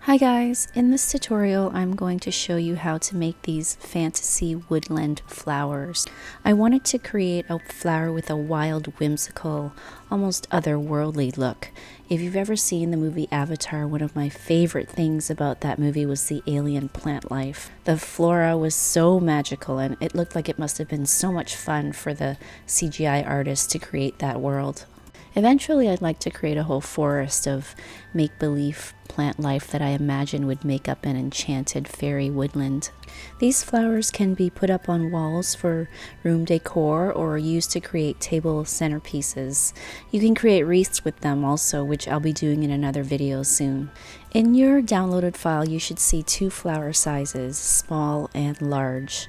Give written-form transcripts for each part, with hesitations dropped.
Hi guys, in this tutorial I'm going to show you how to make these fantasy woodland flowers. I wanted to create a flower with a wild, whimsical, almost otherworldly look. If you've ever seen the movie Avatar, one of my favorite things about that movie was the alien plant life. The flora was so magical and it looked like it must have been so much fun for the CGI artists to create that world. Eventually, I'd like to create a whole forest of make-believe plant life that I imagine would make up an enchanted fairy woodland. These flowers can be put up on walls for room decor or used to create table centerpieces. You can create wreaths with them also, which I'll be doing in another video soon. In your downloaded file, you should see two flower sizes, small and large.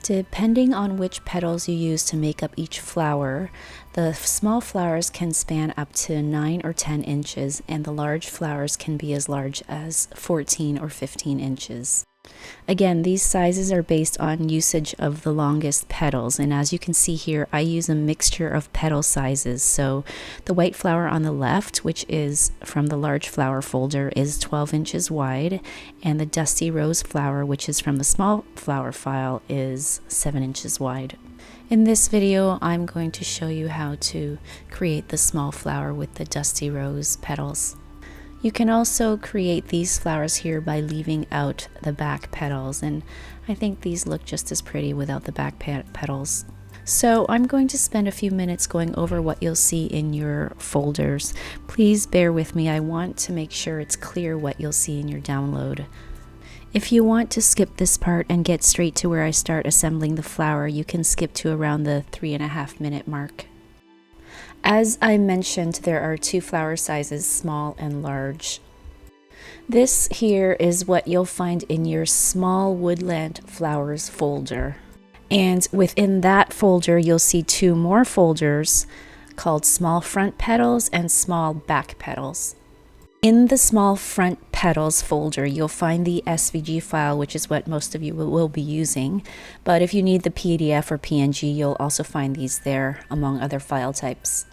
Depending on which petals you use to make up each flower, the small flowers can span up to 9 or 10 inches, and the large flowers can be as large as 14 or 15 inches. Again, these sizes are based on usage of the longest petals, and as you can see here, I use a mixture of petal sizes. So the white flower on the left, which is from the large flower folder, is 12 inches wide, and the dusty rose flower, which is from the small flower file, is 7 inches wide. In this video, I'm going to show you how to create the small flower with the dusty rose petals. You can also create these flowers here by leaving out the back petals, and I think these look just as pretty without the back petals. So I'm going to spend a few minutes going over what you'll see in your folders. Please bear with me, I want to make sure it's clear what you'll see in your download. If you want to skip this part and get straight to where I start assembling the flower, you can skip to around the 3.5 minute mark. As I mentioned, there are two flower sizes, small and large. This here is what you'll find in your small woodland flowers folder. And within that folder, you'll see two more folders called small front petals and small back petals. In the small front petals folder, you'll find the SVG file, which is what most of you will be using. But if you need the PDF or PNG, you'll also find these there, among other file types.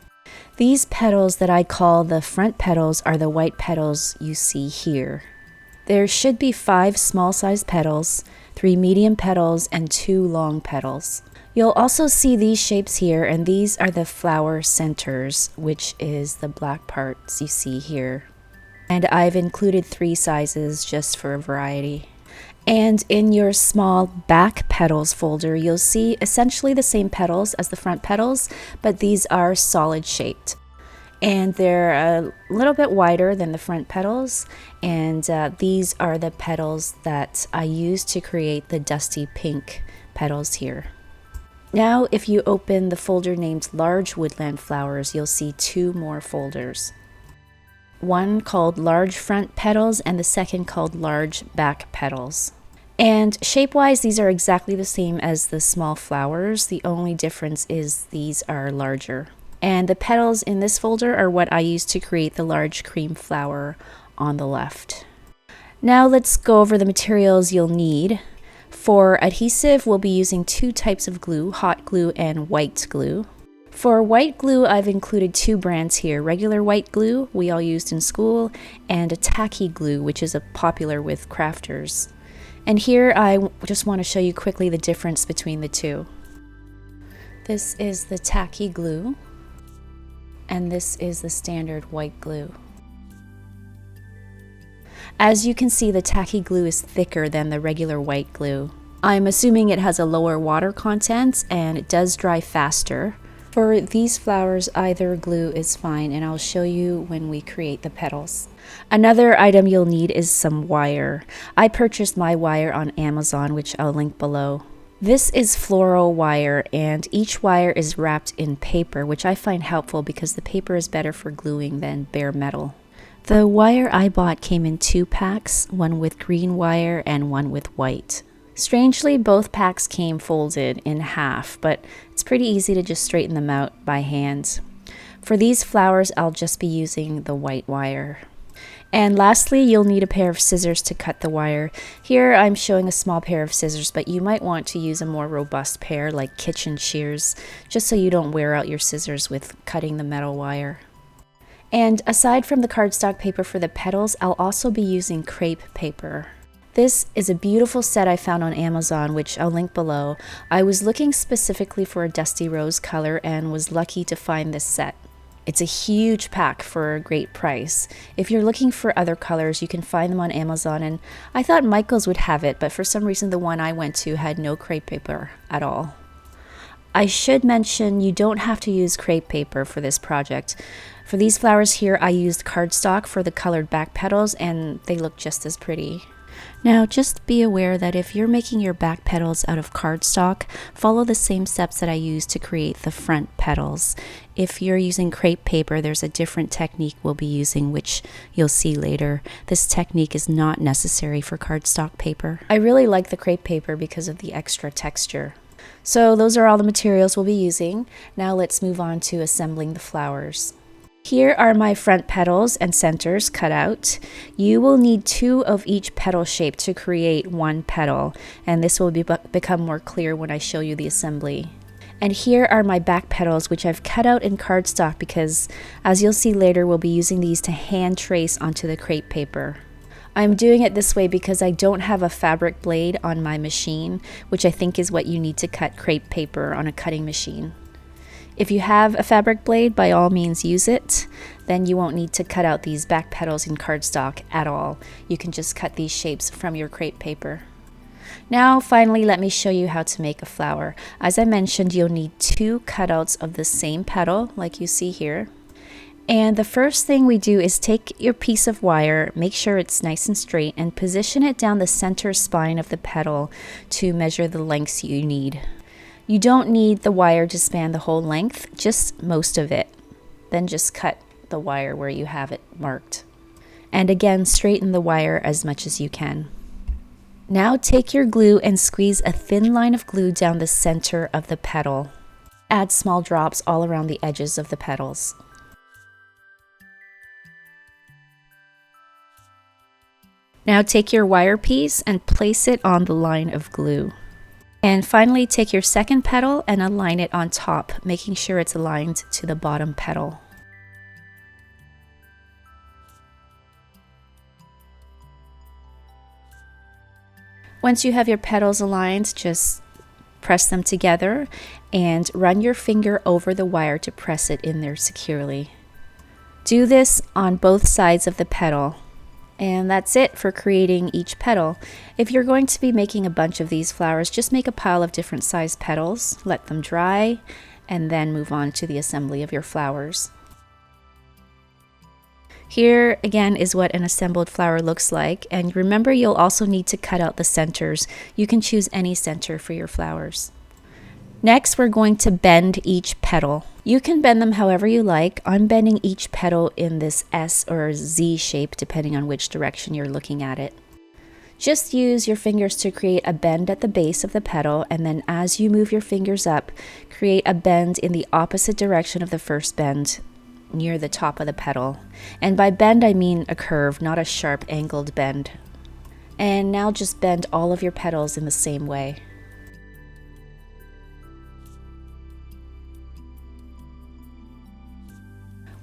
These petals that I call the front petals are the white petals you see here. There should be 5 small-sized petals, 3 medium petals, and 2 long petals. You'll also see these shapes here, and these are the flower centers, which is the black parts you see here. And I've included 3 sizes just for a variety. And in your small back petals folder, you'll see essentially the same petals as the front petals, but these are solid shaped. And they're a little bit wider than the front petals, and these are the petals that I used to create the dusty pink petals here. Now, if you open the folder named Large Woodland Flowers, you'll see 2 more folders. One called Large Front Petals and the second called Large Back Petals. And shape-wise, these are exactly the same as the small flowers. The only difference is these are larger. And the petals in this folder are what I used to create the large cream flower on the left. Now let's go over the materials you'll need. For adhesive, we'll be using 2 types of glue, hot glue and white glue. For white glue, I've included 2 brands here, regular white glue we all used in school, and a tacky glue, which is popular with crafters. And here I just want to show you quickly the difference between the 2. This is the tacky glue, and this is the standard white glue. As you can see, the tacky glue is thicker than the regular white glue. I'm assuming it has a lower water content and it does dry faster. For these flowers, either glue is fine, and I'll show you when we create the petals. Another item you'll need is some wire. I purchased my wire on Amazon, which I'll link below. This is floral wire, and each wire is wrapped in paper, which I find helpful because the paper is better for gluing than bare metal. The wire I bought came in 2 packs, one with green wire and one with white. Strangely, both packs came folded in half, but it's pretty easy to just straighten them out by hand. For these flowers, I'll just be using the white wire. And lastly, you'll need a pair of scissors to cut the wire. Here I'm showing a small pair of scissors, but you might want to use a more robust pair like kitchen shears, just so you don't wear out your scissors with cutting the metal wire. And aside from the cardstock paper for the petals, I'll also be using crepe paper. This is a beautiful set I found on Amazon, which I'll link below. I was looking specifically for a dusty rose color and was lucky to find this set. It's a huge pack for a great price. If you're looking for other colors, you can find them on Amazon, and I thought Michael's would have it, but for some reason the one I went to had no crepe paper at all. I should mention you don't have to use crepe paper for this project. For these flowers here, I used cardstock for the colored back petals, and they look just as pretty. Now, just be aware that if you're making your back petals out of cardstock, follow the same steps that I used to create the front petals. If you're using crepe paper, there's a different technique we'll be using, which you'll see later. This technique is not necessary for cardstock paper. I really like the crepe paper because of the extra texture. So those are all the materials we'll be using. Now let's move on to assembling the flowers. Here are my front petals and centers cut out. You will need 2 of each petal shape to create 1 petal, and this will become more clear when I show you the assembly. And here are my back petals, which I've cut out in cardstock because, as you'll see later, we'll be using these to hand trace onto the crepe paper. I'm doing it this way because I don't have a fabric blade on my machine, which I think is what you need to cut crepe paper on a cutting machine. If you have a fabric blade, by all means use it. Then you won't need to cut out these back petals in cardstock at all. You can just cut these shapes from your crepe paper. Now finally, let me show you how to make a flower. As I mentioned, you'll need 2 cutouts of the same petal like you see here. And the first thing we do is take your piece of wire, make sure it's nice and straight, and position it down the center spine of the petal to measure the lengths you need. You don't need the wire to span the whole length, just most of it. Then just cut the wire where you have it marked. And again, straighten the wire as much as you can. Now take your glue and squeeze a thin line of glue down the center of the petal. Add small drops all around the edges of the petals. Now take your wire piece and place it on the line of glue. And finally, take your second petal and align it on top, making sure it's aligned to the bottom petal. Once you have your petals aligned, just press them together and run your finger over the wire to press it in there securely. Do this on both sides of the petal. And that's it for creating each petal. If you're going to be making a bunch of these flowers, just make a pile of different sized petals, let them dry, and then move on to the assembly of your flowers. Here again is what an assembled flower looks like, and remember you'll also need to cut out the centers. You can choose any center for your flowers. Next, we're going to bend each petal. You can bend them however you like. I'm bending each petal in this S or Z shape depending on which direction you're looking at it. Just use your fingers to create a bend at the base of the petal, and then as you move your fingers up, create a bend in the opposite direction of the first bend near the top of the petal. And by bend I mean a curve, not a sharp angled bend. And now just bend all of your petals in the same way.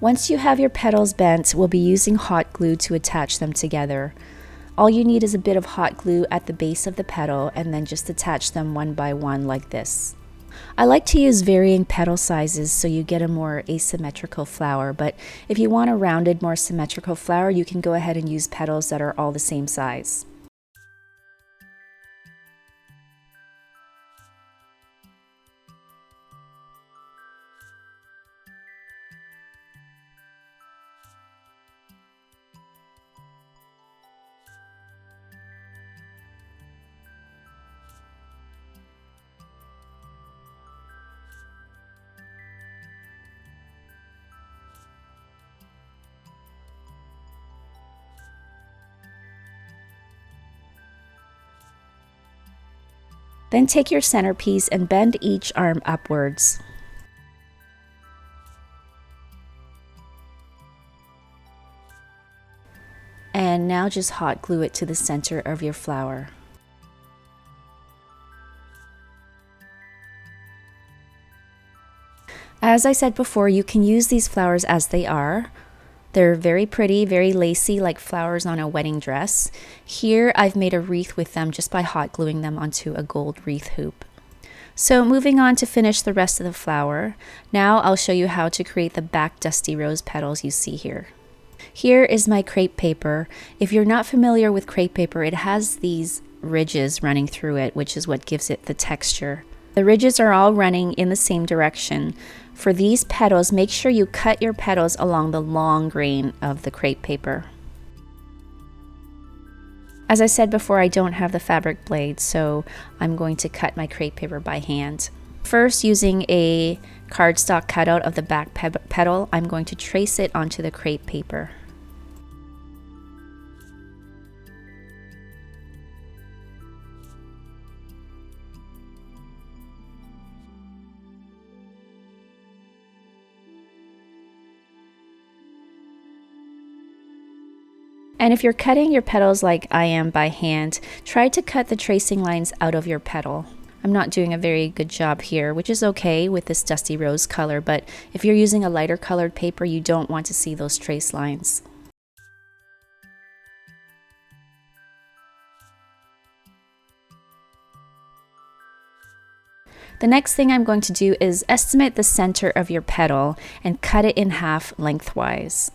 Once you have your petals bent, we'll be using hot glue to attach them together. All you need is a bit of hot glue at the base of the petal, and then just attach them one by one like this. I like to use varying petal sizes so you get a more asymmetrical flower, but if you want a rounded, more symmetrical flower, you can go ahead and use petals that are all the same size. Then take your centerpiece and bend each arm upwards. And now just hot glue it to the center of your flower. As I said before, you can use these flowers as they are, They're very pretty, very lacy, like flowers on a wedding dress. Here I've made a wreath with them just by hot gluing them onto a gold wreath hoop. So moving on to finish the rest of the flower, now I'll show you how to create the back dusty rose petals you see here. Here is my crepe paper. If you're not familiar with crepe paper, it has these ridges running through it, which is what gives it the texture. The ridges are all running in the same direction. For these petals, make sure you cut your petals along the long grain of the crepe paper. As I said before, I don't have the fabric blade, so I'm going to cut my crepe paper by hand. First, using a cardstock cutout of the back petal, I'm going to trace it onto the crepe paper. And if you're cutting your petals like I am by hand, try to cut the tracing lines out of your petal. I'm not doing a very good job here, which is okay with this dusty rose color, but if you're using a lighter colored paper, you don't want to see those trace lines. The next thing I'm going to do is estimate the center of your petal and cut it in half lengthwise.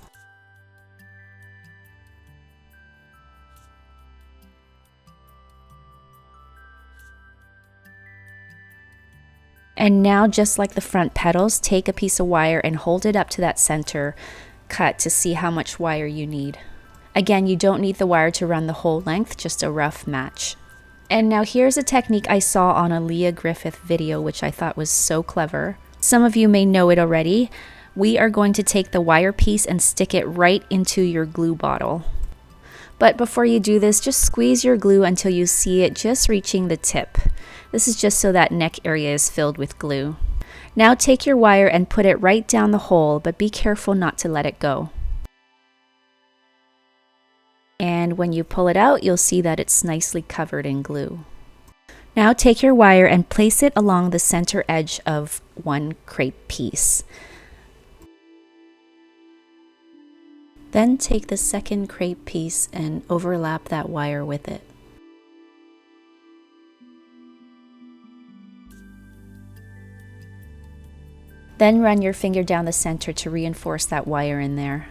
And now, just like the front petals, take a piece of wire and hold it up to that center cut to see how much wire you need. Again, you don't need the wire to run the whole length, just a rough match. And now here's a technique I saw on a Leah Griffith video, which I thought was so clever. Some of you may know it already. We are going to take the wire piece and stick it right into your glue bottle. But before you do this, just squeeze your glue until you see it just reaching the tip. This is just so that neck area is filled with glue. Now take your wire and put it right down the hole, but be careful not to let it go. And when you pull it out, you'll see that it's nicely covered in glue. Now take your wire and place it along the center edge of one crepe piece. Then take the second crepe piece and overlap that wire with it. Then run your finger down the center to reinforce that wire in there.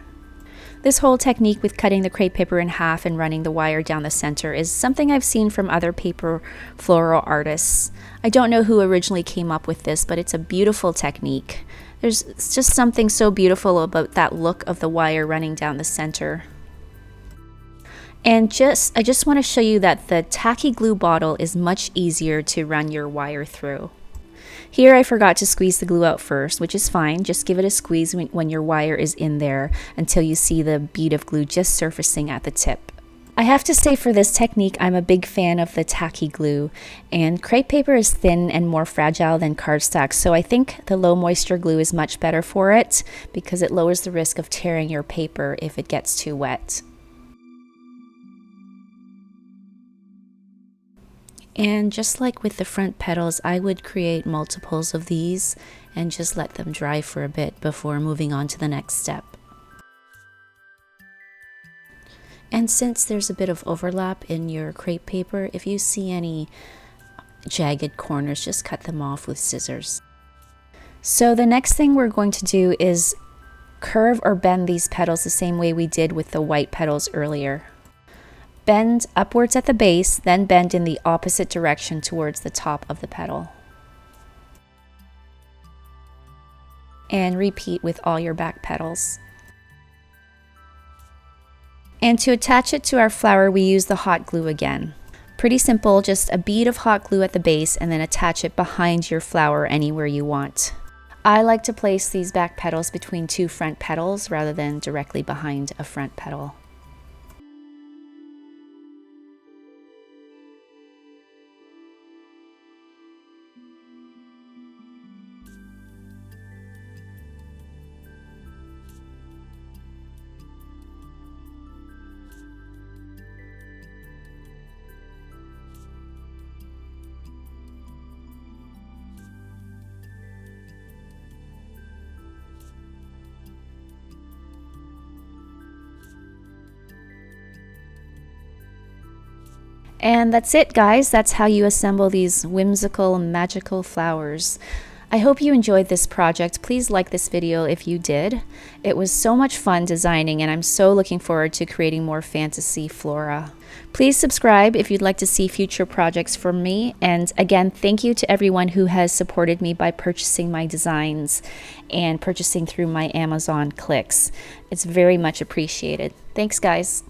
This whole technique with cutting the crepe paper in half and running the wire down the center is something I've seen from other paper floral artists. I don't know who originally came up with this, but it's a beautiful technique. There's just something so beautiful about that look of the wire running down the center. And I just want to show you that the tacky glue bottle is much easier to run your wire through. Here I forgot to squeeze the glue out first, which is fine. Just give it a squeeze when your wire is in there until you see the bead of glue just surfacing at the tip. I have to say, for this technique, I'm a big fan of the tacky glue, and crepe paper is thin and more fragile than cardstock, so I think the low moisture glue is much better for it because it lowers the risk of tearing your paper if it gets too wet. And just like with the front petals, I would create multiples of these and just let them dry for a bit before moving on to the next step. And since there's a bit of overlap in your crepe paper, if you see any jagged corners, just cut them off with scissors. So the next thing we're going to do is curve or bend these petals the same way we did with the white petals earlier. Bend upwards at the base, then bend in the opposite direction towards the top of the petal. And repeat with all your back petals. And to attach it to our flower, we use the hot glue again. Pretty simple, just a bead of hot glue at the base and then attach it behind your flower anywhere you want. I like to place these back petals between two front petals rather than directly behind a front petal. And that's it, guys. That's how you assemble these whimsical, magical flowers. I hope you enjoyed this project. Please like this video if you did. It was so much fun designing, and I'm so looking forward to creating more fantasy flora. Please subscribe if you'd like to see future projects from me. And again, thank you to everyone who has supported me by purchasing my designs and purchasing through my Amazon clicks. It's very much appreciated. Thanks, guys.